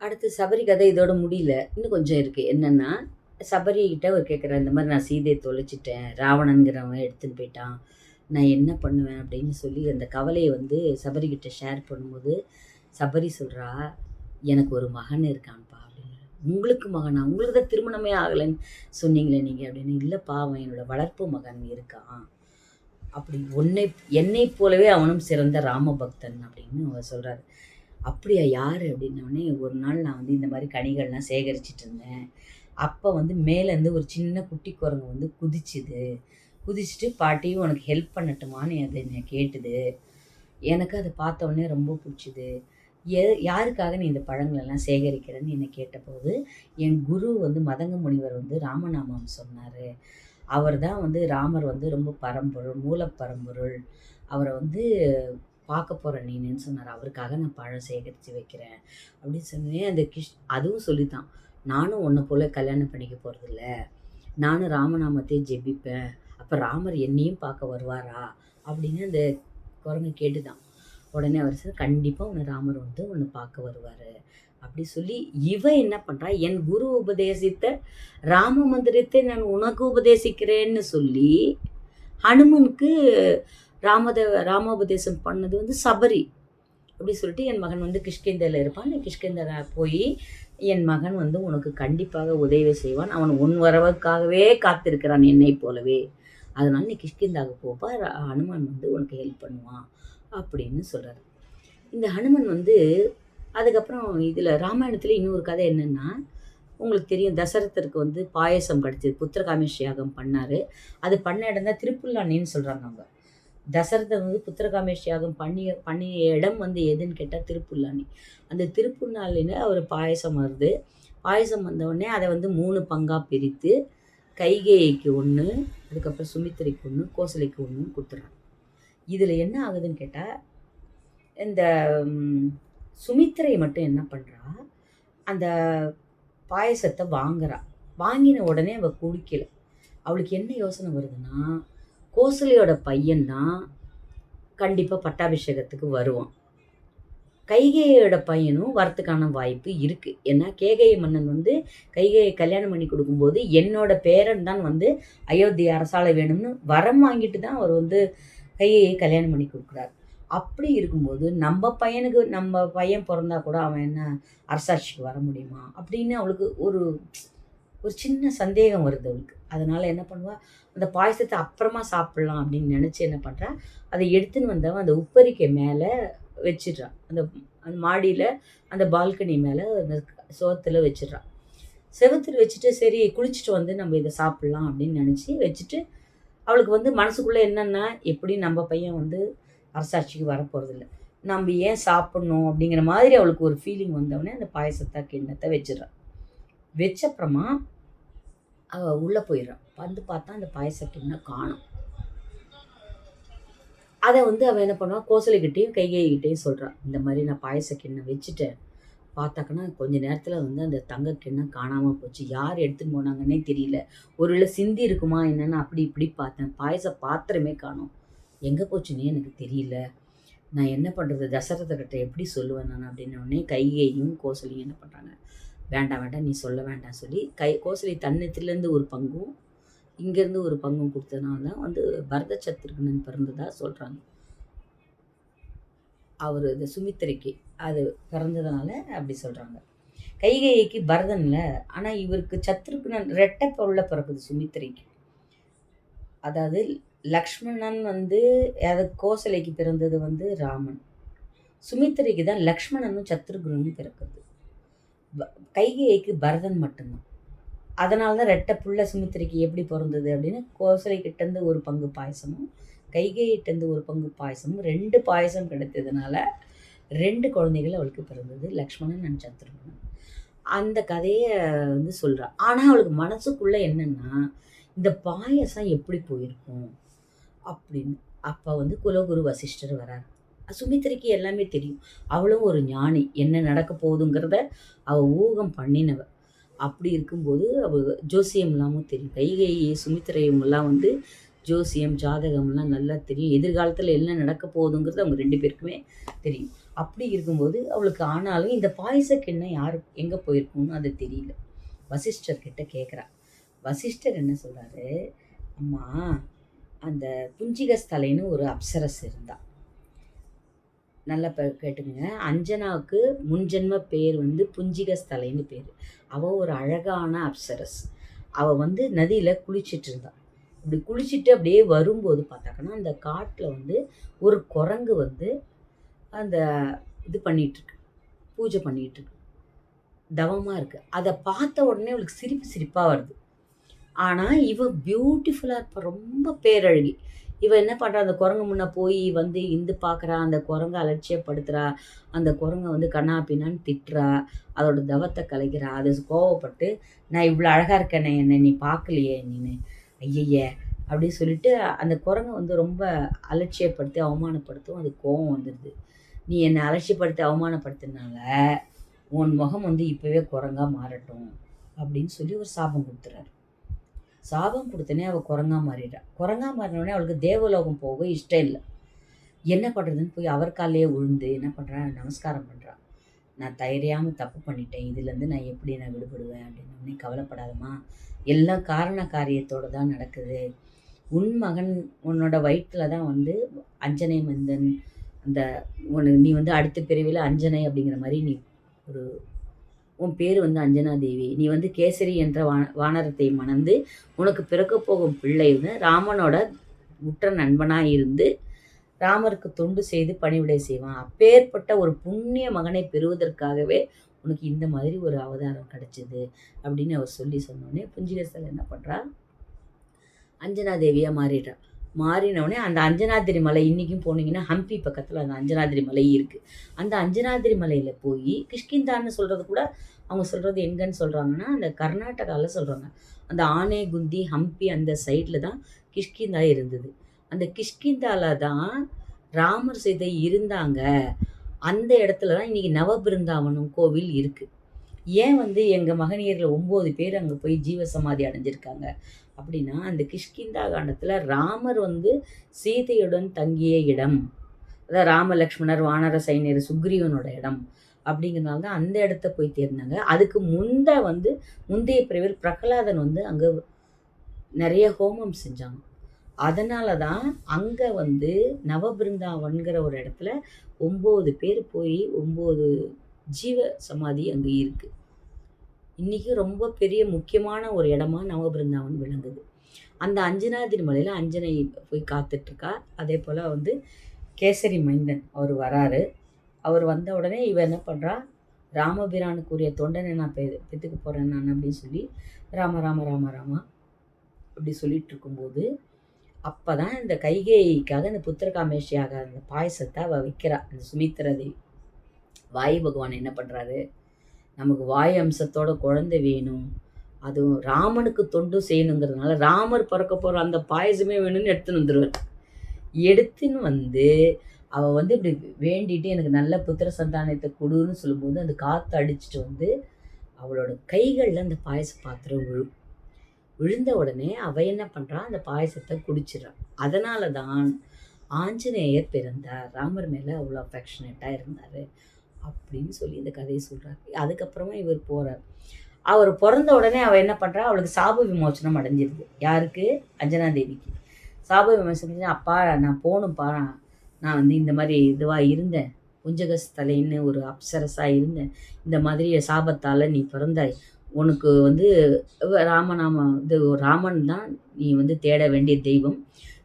அடுத்து சபரி கதை இதோட முடியல. இன்னும் கொஞ்சம் இருக்குது. என்னென்னா, சபரிகிட்ட அவர் கேட்குறார், இந்த மாதிரி நான் சீதையை தொலைச்சிட்டேன், ராவணன்கிறவன் எடுத்துன்னு போயிட்டான், நான் என்ன பண்ணுவேன் அப்படின்னு சொல்லி அந்த கவலையை வந்து சபரிக்கிட்ட ஷேர் பண்ணும்போது சபரி சொல்கிறா, எனக்கு ஒரு மகன் இருக்கான்ப்பா அப்படின்னு. உங்களுக்கு மகனா? உங்களுக்கு தான் திருமணமே ஆகலைன்னு சொன்னீங்களே நீங்கள் அப்படின்னு. இல்லைப்பா, அவன் என்னோடய வளர்ப்பு மகன் இருக்கான் அப்படி. என்னை போலவே அவனும் சிறந்த ராமபக்தன் அப்படின்னு அவர் சொல்கிறாரு. அப்படியா, யார் அப்படின்னோடனே, ஒரு நாள் நான் வந்து இந்த மாதிரி கனிகள்லாம் சேகரிச்சிட்டு இருந்தேன். அப்போ வந்து மேலேருந்து ஒரு சின்ன குட்டி குரங்கு வந்து குதிச்சுட்டு பாட்டியும் உனக்கு ஹெல்ப் பண்ணட்டுமான்னு அது என்னை கேட்டுது. எனக்கு அதை பார்த்த உடனே ரொம்ப பிடிச்சிது. யாருக்காக நீ இந்த பழங்களெல்லாம் சேகரிக்கிறேன்னு என்னை கேட்டபோது என் குரு வந்து மதங்க முனிவர் வந்து ராமநாமம் சொன்னார். அவர் தான் வந்து ராமர் வந்து ரொம்ப பரம்பொருள், மூலப்பரம்பொருள், அவரை வந்து பார்க்க போகிறேன் நீன்னு சொன்னார். அவருக்காக நான் பழம் சேகரித்து வைக்கிறேன் அப்படின்னு சொன்னேன். அந்த அதுவும் சொல்லித்தான், நானும் உன்னை போல் கல்யாணம் பண்ணிக்க போகிறதில்ல, நானும் ராமநாமத்தையே ஜெபிப்பேன், அப்போ ராமர் என்னையும் பார்க்க வருவாரா அப்படின்னு அந்த குரங்கு கேட்டுதான். உடனே அவர் சார், கண்டிப்பாக உன்னை ராமர் வந்து உன்னை பார்க்க வருவார் அப்படி சொல்லி இவன் என்ன பண்ணுறா, என் குரு உபதேசித்த ராம மந்திரத்தை நான் உனக்கு உபதேசிக்கிறேன்னு சொல்லி ஹனுமனுக்கு ராமோபதேசம் பண்ணது வந்து சபரி. அப்படி சொல்லிட்டு என் மகன் வந்து கிஷ்கிந்தையில் இருப்பான், நீ கிஷ்கிந்தா போய் என் மகன் வந்து உனக்கு கண்டிப்பாக உதவி செய்வான், அவன் உன் வரவுக்காகவே காத்திருக்கிறான் என்னை போலவே, அதனால் நீ கிஷ்கிந்தாவுக்கு போப்பா, ஹனுமான் வந்து உனக்கு ஹெல்ப் பண்ணுவான் அப்படின்னு சொல்கிறார். இந்த ஹனுமன் வந்து அதுக்கப்புறம் இதில் ராமாயணத்தில் இன்னொரு கதை என்னென்னா, உங்களுக்கு தெரியும், தசரதருக்கு வந்து பாயசம் கிடச்சிது, புத்திரகாமேஷ் யாகம் பண்ணார். அது பண்ண இடம் தான் திருப்புல்லானின்னு சொல்கிறாங்க. அவங்க தசரதர் வந்து புத்திரகாமேஷ் யாகம் பண்ணிய இடம் வந்து எதுன்னு கேட்டால் திருப்புல்லானி. அந்த திருப்புல்லானியில் அவர் பாயசம் வருது. பாயசம் வந்தவுடனே அதை வந்து 3 பங்காக பிரித்து கைகேயிக்கு 1, அதுக்கப்புறம் சுமித்திரைக்கு 1, கோசலைக்கு 1 கொடுத்துட்றாங்க. இதில் என்ன ஆகுதுன்னு கேட்டால், இந்த சுமித்திரை மட்டும் என்ன பண்ணுறா, அந்த பாயசத்தை வாங்குறா. வாங்கின உடனே அவள் குடிக்கலை. அவளுக்கு என்ன யோசனை வருதுன்னா, கோசலையோட பையன்தான் கண்டிப்பாக பட்டாபிஷேகத்துக்கு வருவான், கைகேயோட பையனும் வரத்துக்கான வாய்ப்பு இருக்குது. ஏன்னா கேகய மன்னன் வந்து கைகையை கல்யாணம் பண்ணி கொடுக்கும்போது என்னோட பேரன் தான் வந்து அயோத்தி அரசாளை வேணும்னு வரம் வாங்கிட்டு தான் அவர் வந்து கைகையை கல்யாணம் பண்ணி கொடுக்குறார். அப்படி இருக்கும்போது நம்ம பையன் பிறந்தா கூட அவன் என்ன அரசாட்சிக்கு வர முடியுமா அப்படின்னு அவளுக்கு ஒரு சின்ன சந்தேகம் வருது அவளுக்கு. அதனால் என்ன பண்ணுவா, அந்த பாயசத்தை அப்புறமா சாப்பிட்லாம் அப்படின்னு நினச்சி என்ன பண்ணுறா, அதை எடுத்துன்னு வந்தவன் அந்த உப்பரிக்கை மேலே வச்சிட்றான். அந்த மாடியில் அந்த பால்கனி மேலே அந்த சோத்தில் வச்சிட்றான். செவத்தில் வச்சுட்டு சரி குளிச்சுட்டு வந்து நம்ம இதை சாப்பிட்லாம் அப்படின்னு நினச்சி வச்சுட்டு, அவளுக்கு வந்து மனசுக்குள்ளே என்னென்னா, எப்படி நம்ம பையன் வந்து அரசாட்சிக்கு வரப்போகிறதில்ல, நம்ம ஏன் சாப்பிட்ணும் அப்படிங்கிற மாதிரி அவளுக்கு ஒரு ஃபீலிங் வந்தவொடனே அந்த பாயசத்தை கிண்ணத்தை வச்சிட்றான். வச்சப்புறமா அவள் உள்ளே போயிடுறான். வந்து பார்த்தா அந்த பாயச கிண்ணம் காணும். அதை வந்து அவள் என்ன பண்ணுவாள், கோசலைக்கிட்டேயும் கைகைகிட்டையும் சொல்கிறான், இந்த மாதிரி நான் பாயச கிண்ணம் வச்சுட்டேன், பார்த்தாக்கன்னா கொஞ்சம் நேரத்தில் வந்து அந்த தங்க கிண்ணம் காணாமல் போச்சு, யார் எடுத்துன்னு போனாங்கன்னே தெரியல, ஒருவேளை சிந்தி இருக்குமா என்னென்னு அப்படி இப்படி பார்த்தேன், பாயச பாத்திரமே காணும், எங்கே போச்சுன்னே எனக்கு தெரியல, நான் என்ன பண்ணுறது, தசரதர்கிட்ட எப்படி சொல்லுவேன் நான் அப்படின்னோடனே கைகையும் கோசலையும் என்ன பண்ணுறாங்க, வேண்டாம் நீ சொல்ல வேண்டாம் சொல்லி கோசலை தன்னத்திலேருந்து ஒரு பங்கும் இங்கேருந்து ஒரு பங்கும் கொடுத்ததுனால தான் வந்து பரத சத்ருகனன் பிறந்ததாக சொல்கிறாங்க. அவர் இந்த சுமித்திரைக்கு அது பிறந்ததுனால அப்படி சொல்கிறாங்க. கைகைக்கு பரதன்ல, ஆனால் இவருக்கு சத்ருகனன் ரெட்டை பொருளை பிறக்குது சுமித்திரைக்கு. அதாவது லக்ஷ்மணன் வந்து கோசலைக்கு பிறந்தது வந்து ராமன், சுமித்திரைக்கு தான் லக்ஷ்மணனும் சத்ருகனும் பிறக்குது. கைகைக்கு பரதன் மட்டும்தான். அதனால தான் ரெட்டை புள்ள சுமித்திரைக்கு எப்படி பிறந்தது அப்படின்னு, கோசலைக்கிட்டேருந்து ஒரு பங்கு பாயசமும் கைகையிட்டேருந்து ஒரு பங்கு பாயசமும் 2 பாயசம் கிடைத்ததுனால 2 குழந்தைகள் அவளுக்கு பிறந்தது, லக்ஷ்மணன் அண்ட் சத்ருகனன். அந்த கதையை வந்து சொல்கிறாள். ஆனால் அவளுக்கு மனசுக்குள்ளே என்னென்னா, இந்த பாயசம் எப்படி போயிருக்கும் அப்படின்னு. அப்போ வந்து குலகுரு வசிஷ்டர் வரார். சுமித்திரைக்கு எல்லாமே தெரியும், அவளும் ஒரு ஞானி, என்ன நடக்க போகுதுங்கிறத அவள் ஊகம் பண்ணினவ. அப்படி இருக்கும்போது அவள் ஜோசியம்லாமும் தெரியும், கைகை சுமித்திரை இவங்கெல்லாம் வந்து ஜோசியம் ஜாதகம்லாம் நல்லா தெரியும், எதிர்காலத்தில் என்ன நடக்க போகுதுங்கிறது அவங்க 2 பேருக்குமே தெரியும். அப்படி இருக்கும்போது அவளுக்கு ஆனாலும் இந்த பாயச கிண்ணம் யாரு எங்கே போயிருக்கும்னு அது தெரியல. வசிஷ்டர் கிட்ட கேட்குறா. வசிஷ்டர் என்ன சொல்கிறாரு, அம்மா அந்த புஞ்சிகஸ்தலைன்னு ஒரு அப்சரஸ் இருந்தா. நல்லா கேட்டுக்கங்க. அஞ்சனாவுக்கு முன்ஜென்ம பேர் வந்து புஞ்சிகஸ்தலைன்னு பேர். அவள் ஒரு அழகான அப்சரஸ். அவள் வந்து நதியில் குளிச்சுட்டு இருந்தா. இப்படி குளிச்சுட்டு அப்படியே வரும்போது பார்த்தாக்கன்னா அந்த காட்டில் வந்து ஒரு குரங்கு வந்து அந்த இது பண்ணிகிட்ருக்கு, பூஜை பண்ணிகிட்ருக்கு, தவமாக இருக்குது. அதை பார்த்த உடனே அவளுக்கு சிரிப்பாக வருது. ஆனால் இவ பியூட்டிஃபுல்லாக இருப்பா, ரொம்ப பேரழகி. இவ என்ன பண்ணுறா, அந்த குரங்கு முன்னே போய் வந்து இந்து பார்க்குறா, அந்த குரங்கை அலட்சியப்படுத்துகிறா, அந்த குரங்கை வந்து கண்ணா பின்னான்னு திட்டுறா, அதோட தவத்தை கலைக்கிறா. அது கோவப்பட்டு, நான் இவ்வளோ அழகாக இருக்கேனே, என்னை நீ பார்க்கலையே நீனு, ஐயய்ய அப்படின்னு சொல்லிட்டு அந்த குரங்கை வந்து ரொம்ப அலட்சியப்படுத்தி அவமானப்படுத்தும். அது கோவம் வந்துடுது. நீ என்னை அலட்சியப்படுத்தி அவமானப்படுத்தினால உன் முகம் வந்து இப்போவே குரங்கா மாறட்டும் அப்படின்னு சொல்லி ஒரு சாபம் கொடுத்துறாரு. சாபம் கொடுத்தனே அவள் குரங்கா மாறிடுறா. குரங்கா மாறினோடனே அவளுக்கு தேவலோகம் போக இஷ்டம் இல்லை. என்ன பண்ணுறதுன்னு போய் அவர் காலையே விழுந்து என்ன பண்ணுறா, நமஸ்காரம் பண்ணுறான். நான் தெரியாமல் தப்பு பண்ணிட்டேன், இதுலேருந்து நான் எப்படி நான் விடுபடுவேன் அப்படின்னு. நீ கவலைப்படாதம்மா, எல்லாம் காரண காரியத்தோடு தான் நடக்குது. உன் மகன் உன்னோட வயிற்றில் தான் வந்து அஞ்சனை மந்தன், அந்த நீ வந்து அடுத்த பிரிவில் அஞ்சனை அப்படிங்கிற மாதிரி நீ ஒரு உன் பேர் வந்து அஞ்சனா தேவி. நீ வந்து கேசரி என்ற வானரத்தை மணந்து உனக்கு பிறக்க போகும் பிள்ளை வந்து ராமனோட உற்ற நண்பனாக இருந்து ராமருக்கு தொண்டு செய்து பணிவிடை செய்வான். அப்பேற்பட்ட ஒரு புண்ணிய மகனை பெறுவதற்காகவே உனக்கு இந்த மாதிரி ஒரு அவதாரம் கிடைச்சிது அப்படின்னு அவர் சொன்னோடனே புஞ்சிகஸ்தலை என்ன பண்ணுறா, அஞ்சனா தேவியாக மாறிடுறா. மாறினவுடனே அந்த அஞ்சனாதிரி மலை இன்றைக்கும் போனீங்கன்னா ஹம்பி பக்கத்தில் அந்த அஞ்சனாதிரி மலை இருக்குது. அந்த அஞ்சனாதிரி மலையில் போய் கிஷ்கிந்தான்னு சொல்கிறது கூட அவங்க சொல்கிறது எங்கன்னு சொல்கிறாங்கன்னா அந்த கர்நாடகாவில் சொல்கிறாங்க. அந்த ஆனேகுந்தி ஹம்பி அந்த சைடில் தான் கிஷ்கிந்தா இருந்தது. அந்த கிஷ்கிந்தாவில் தான் ராமர் சீதை இருந்தாங்க. அந்த இடத்துல தான் இன்றைக்கி நவபிருந்தாவனம் கோவில் இருக்குது. ஏன் வந்து எங்கள் மகனியர்கள் 9 பேர் அங்கே போய் ஜீவசமாதி அடைஞ்சிருக்காங்க அப்படின்னா, அந்த கிஷ்கிந்தா காண்டத்தில் ராமர் வந்து சீதையுடன் தங்கிய இடம், அதாவது ராம லக்ஷ்மணர் வானர சைனியர் சுக்ரீவனோட இடம் அப்படிங்கிறனால தான் அந்த இடத்த போய் தேர்ந்தாங்க. அதுக்கு முந்தைய பிரிவில் பிரகலாதன் வந்து அங்கே நிறைய ஹோமம் செஞ்சாங்க. அதனால தான் அங்கே வந்து நவபிருந்தாவன்கிற ஒரு இடத்துல 9 பேர் போய் 9 ஜீவ சமாதி அங்கே இருக்குது. இன்றைக்கி ரொம்ப பெரிய முக்கியமான ஒரு இடமா நவபிருந்தாவன் விளங்குது. அந்த அஞ்சனாதிரி மலையில் அஞ்சனை போய் காத்துட்ருக்கா. அதே போல் வந்து கேசரி மைந்தன் அவர் வராரு. அவர் வந்த உடனே இவ என்ன பண்ணுறா, ராமபிரானுக்குரிய தொண்டனை நான் பெற்றுக்க போகிறேன் நான் அப்படின்னு சொல்லி ராம ராம ராம ராமா அப்படி சொல்லிட்டு இருக்கும்போது அப்போ தான் இந்த கைகேயிக்காக இந்த புத்திரகாமேஷியாக அந்த பாயசத்தை அவள் வைக்கிறா. அந்த சுமித்திர தேவி. வாயு பகவான் என்ன பண்ணுறாரு, நமக்கு வாயு அம்சத்தோட குழந்தை வேணும், அதுவும் ராமனுக்கு தொண்டு செய்யணுங்கிறதுனால ராமர் பிறக்க போகிற அந்த பாயசமே வேணும்னு எடுத்துன்னு வந்துடுவார். எடுத்துன்னு வந்து அவள் வந்து இப்படி வேண்டிட்டு எனக்கு நல்ல புத்திர சந்தானத்தை கொடுன்னு சொல்லும்போது அந்த காற்று அடிச்சுட்டு வந்து அவளோட கைகளில் அந்த பாயச பாத்திரம் விழுந்த உடனே அவள் என்ன பண்ணுறா, அந்த பாயசத்தை குடிச்சிடறான். அதனால தான் ஆஞ்சநேயர் பிறந்தார், ராமர் மேலே அவ்வளோ அஃபெக்ஷனேட்டாக இருந்தார் அப்படின்னு சொல்லி இந்த கதையை சொல்கிறார். அதுக்கப்புறமா இவர் போகிறார். அவர் பிறந்த உடனே அவள் என்ன பண்ணுறா, அவளுக்கு சாப விமோச்சனம் அடைஞ்சிருது. யாருக்கு, அஞ்சனாதேவிக்கு சாப விமோச்சனம். அப்பா நான் போகணும்ப்பா, நான் வந்து இந்த மாதிரி இதுவாக இருந்தேன், புஞ்சகஸ்தலைன்னு ஒரு அப்சரஸாக இருந்தேன், இந்த மாதிரி சாபத்தால் நீ பிறந்தாய், உனக்கு வந்து ராமநாம இது ராமன் தான் நீ வந்து தேட வேண்டிய தெய்வம்,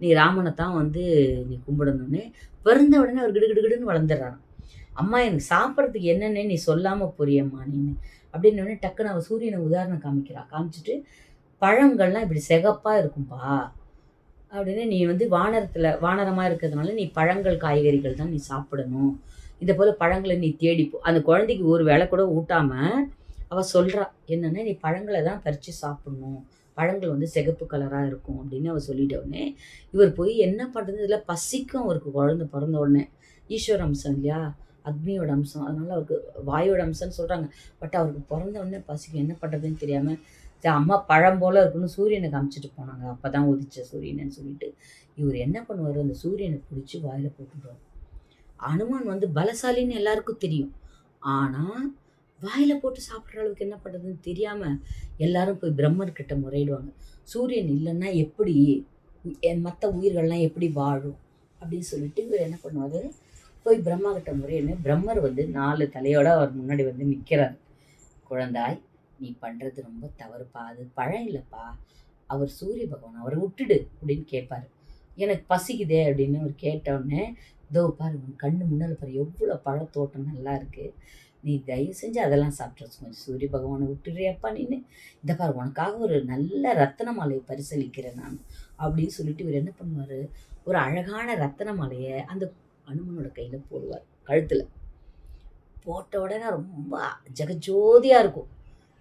நீ ராமனை தான் வந்து நீ கும்பிடணுன்னு பிறந்த உடனே அவர் கிடுகிடுன்னு வளர்ந்துடுறான். அம்மா எனக்கு சாப்பிட்றதுக்கு என்னென்னு நீ சொல்லாமல் புரியம்மா நீன்னு அப்படின்னோடனே டக்குன்னு அவள் சூரியனை உதாரணம் காமிச்சிட்டு பழங்கள்லாம் இப்படி சிகப்பாக இருக்கும்பா அப்படின்னு, நீ வந்து வானரமாக இருக்கிறதுனால நீ பழங்கள் காய்கறிகள் தான் நீ சாப்பிடணும், இதை போல் பழங்களை நீ தேடிப்போ. அந்த குழந்தைக்கு ஒரு வேளை கூட ஊட்டாமல் அவள் சொல்கிறா என்னென்னா, நீ பழங்களை தான் பறித்து சாப்பிட்ணும், பழங்கள் வந்து சிகப்பு கலராக இருக்கும் அப்படின்னு அவள் சொல்லிட்ட உடனே இவர் போய் என்ன பண்ணுறது, இதில் பசிக்கும் அவருக்கு குழந்தை பிறந்த உடனே. ஈஸ்வர அம்சம் இல்லையா, அக்னியோட அம்சம், அதனால் அவருக்கு வாயோட அம்சம்னு சொல்கிறாங்க. பட் அவருக்கு பிறந்த உடனே பசிக்கும், என்ன பண்ணுறதுன்னு தெரியாமல் அம்மா பழம் போல் இருக்குன்னு சூரியனை காமிச்சிட்டு போனாங்க, அப்போ தான் உதிச்ச சூரியனன்னு சொல்லிட்டு இவர் என்ன பண்ணுவார், அந்த சூரியனை பிடிச்சி வாயில் போட்டுடுவார். அனுமான் வந்து பலசாலின்னு எல்லாருக்கும் தெரியும். ஆனால் வாயில் போட்டு சாப்பிட்ற அளவுக்கு என்ன பண்ணுறதுன்னு தெரியாமல் எல்லாரும் போய் பிரம்மர்கிட்ட முறையிடுவாங்க. சூரியன் இல்லைன்னா எப்படி மற்ற உயிர்கள்லாம் எப்படி வாழும் அப்படின்னு சொல்லிட்டு இவர் என்ன பண்ணுவார், போய் பிரம்மா கிட்ட முறையின்னு பிரம்மர் வந்து 4 தலையோடு அவர் முன்னாடி வந்து நிற்கிறார். குழந்தாய், நீ பண்ணுறது ரொம்ப தவறுப்பா, அது பழம் இல்லைப்பா, அவர் சூரிய பகவான், அவரை விட்டுடு அப்படின்னு கேட்பார். எனக்கு பசிக்குதே அப்படின்னு அவர் கேட்டவுடனே, இதோ பாரு உன் கண்ணு முன்னால் பாரு எவ்வளோ பழத்தோட்டம் நல்லா இருக்குது, நீ தயவு செஞ்சு அதெல்லாம் சாப்பிட்டு கொஞ்சம் சூரிய பகவானை விட்டுறியப்பா நீன்னு, இந்த பாரு உனக்காக ஒரு நல்ல ரத்தன மாலையை பரிசளிக்கிறேன் நான் அப்படின்னு சொல்லிட்டு இவர் என்ன பண்ணுவார், ஒரு அழகான ரத்தன மாலையை அந்த அனுமனோட கையில் போடுவார், கழுத்தில் போட்ட உடனே ரொம்ப ஜெகஜோதியாக இருக்கும்.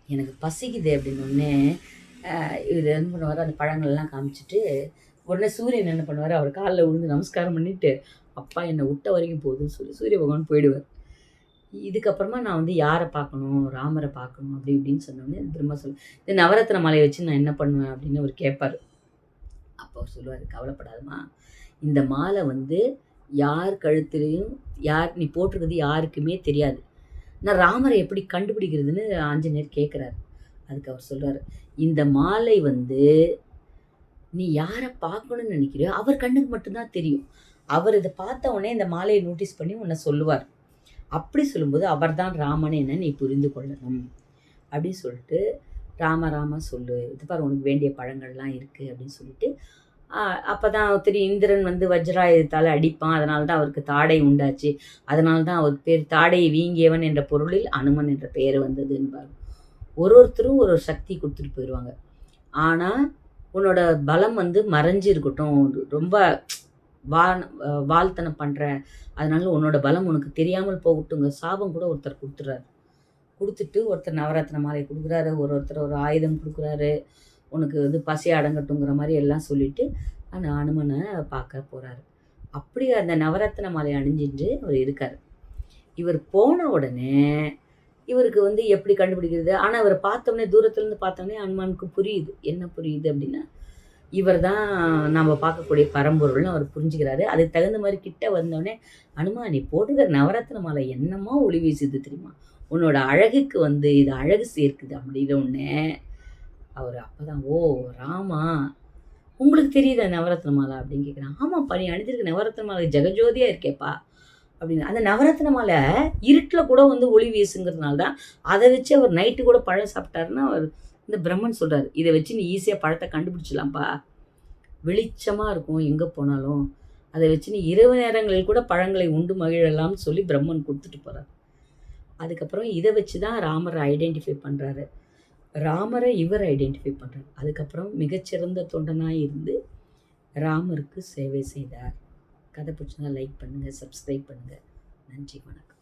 எனக்கு பசிக்குது அப்படின்னோடனே இவர் என்ன பண்ணுவார், அந்த பழங்கள்லாம் காமிச்சிட்டு உடனே சூரியன் என்ன பண்ணுவார், அவர் காலில் விழுந்து நமஸ்காரம் பண்ணிவிட்டு, அப்பா என்னை விட்ட வரைக்கும் போதும்னு சொல்லி சூரிய பகவான் போயிடுவார். இதுக்கப்புறமா நான் வந்து யாரை பார்க்கணும், ராமரை பார்க்கணும் அப்படி இப்படின்னு சொன்னோடனே திரும்ப இந்த நவரத்ன மாலையை வச்சு நான் என்ன பண்ணுவேன் அப்படின்னு அவர் கேட்பார். அப்போ அவர் சொல்லுவார், கவலைப்படாதம்மா, இந்த மாலை வந்து யார் கழுத்துலையும் நீ போட்டிருக்கிறது யாருக்குமே தெரியாது. நான் ராமரை எப்படி கண்டுபிடிக்கிறதுன்னு ஆஞ்சநேயர் கேட்குறாரு. அதுக்கு அவர் சொல்கிறார், இந்த மாலை வந்து நீ யாரை பார்க்கணும்னு நினைக்கிறியோ அவர் கண்ணுக்கு மட்டும்தான் தெரியும். அவர் இதை பார்த்த உடனே இந்த மாலையை நோட்டீஸ் பண்ணி உன்னை சொல்லுவார். அப்படி சொல்லும்போது அவர் தான் ராமன் என்ன நீ புரிந்து கொள்ளணும் அப்படின்னு சொல்லிட்டு, ராம சொல்லு, இது பாரு உனக்கு வேண்டிய பழங்கள்லாம் இருக்குது அப்படின்னு சொல்லிட்டு, அப்போ தான் தெரியும் இந்திரன் வந்து வஜ்ராயுதத்தால் அடிப்பான், அதனால தான் அவருக்கு தாடை உண்டாச்சு, அதனால தான் அவருக்கு பேர் தாடையை வீங்கியவன் என்ற பொருளில் அனுமன் என்ற பெயர் வந்தது என்பார். ஒருத்தரும் ஒரு சக்தி கொடுத்துட்டு போயிடுவாங்க. ஆனால் உன்னோட பலம் வந்து மறைஞ்சு இருக்கட்டும், ரொம்ப வாழ்த்தனை பண்ணுற, அதனால உன்னோட பலம் உனக்கு தெரியாமல் போகட்டுங்க சாபம் கூட ஒருத்தர் கொடுத்துட்றாரு. கொடுத்துட்டு ஒருத்தர் நவரத்ன மாலை கொடுக்குறாரு, ஒருத்தர் ஒரு ஆயுதம் கொடுக்குறாரு, உனக்கு வந்து பசி அடங்கட்டுங்கிற மாதிரி எல்லாம் சொல்லிவிட்டு அந்த அனுமனை பார்க்க போகிறாரு. அப்படி அந்த நவரத்ன மாலை அணிஞ்சிட்டு அவர் இருக்கார். இவர் போன உடனே இவருக்கு வந்து எப்படி கண்டுபிடிக்கிறது, ஆனால் இவரை பார்த்தோன்னே தூரத்துலேருந்து பார்த்தோன்னே அனுமானுக்கு புரியுது. என்ன புரியுது அப்படின்னா, இவர் தான் நம்ம பார்க்கக்கூடிய பரம்பொருள்னு அவர் புரிஞ்சுக்கிறாரு. அதுக்கு தகுந்த மாதிரி கிட்ட வந்தோடனே, அனுமான் நீ போட்டுக்கிற நவரத்ன மாலை என்னமோ ஒளி வீசுது தெரியுமா, உன்னோட அழகுக்கு வந்து இது அழகு சேர்க்குது அப்படின்ற உடனே அவர் அப்போ தான், ஓ ராமா உங்களுக்கு தெரியுதா நவரத்ன மாலை அப்படின்னு கேட்குறான். ஆமாப்பா நீ அணிஞ்சிருக்க நவரத்ன மாலை ஜெகஜோதியாக இருக்கேப்பா அப்படின்னு. அந்த நவரத்ன மாலை இருட்டில் கூட வந்து ஒளி வீசுங்கிறதுனால தான் அதை வச்சு அவர் நைட்டு கூட பழம் சாப்பிட்டாருன்னா அவர் இந்த பிரம்மன் சொல்கிறார், இதை வச்சு நீ ஈஸியாக பழத்தை கண்டுபிடிச்சலாம்ப்பா, வெளிச்சமாக இருக்கும் எங்கே போனாலும், அதை வச்சு நீ இரவு நேரங்களில் கூட பழங்களை உண்டு மகிழலாம்னு சொல்லி பிரம்மன் கொடுத்துட்டு போகிறார். அதுக்கப்புறம் இதை வச்சு தான் ராமரை ஐடென்டிஃபை பண்ணுறாரு, ராமரை இவர் ஐடென்டிஃபை பண்ணுறாரு. அதுக்கப்புறம் மிகச்சிறந்த தொண்டனாக இருந்து ராமருக்கு சேவை செய்தார். கதை பிடிச்சதா லைக் பண்ணுங்கள், சப்ஸ்கிரைப் பண்ணுங்கள். நன்றி, வணக்கம்.